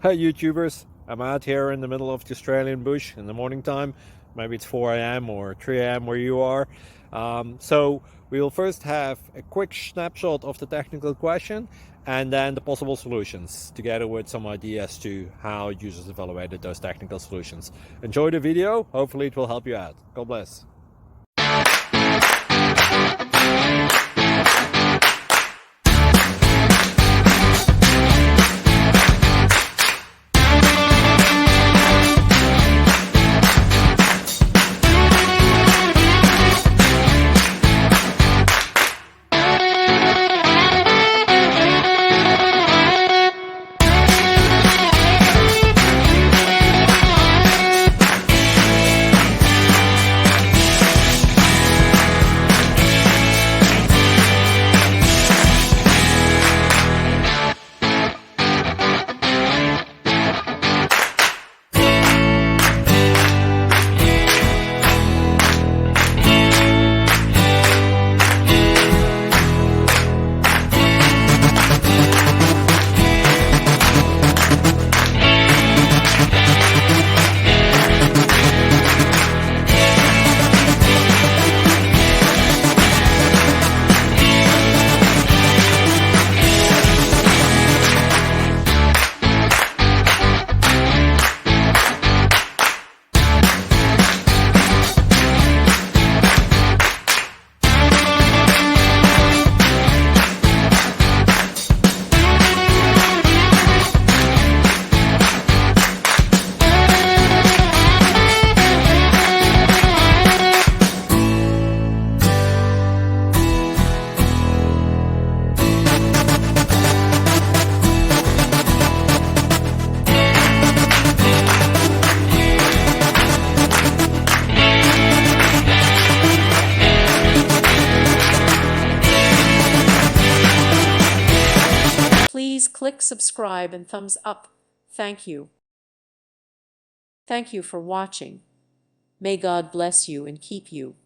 Hey YouTubers, I'm out here in the middle of the Australian bush in the morning time. Maybe it's 4 a.m. or 3 a.m. where you are. So we'll first have a quick snapshot of the technical question and then the possible solutions, together with some ideas to how users evaluated those technical solutions. Enjoy the video, hopefully it will help you out. God bless. Please click subscribe and thumbs up. Thank you. Thank you for watching. May God bless you and keep you.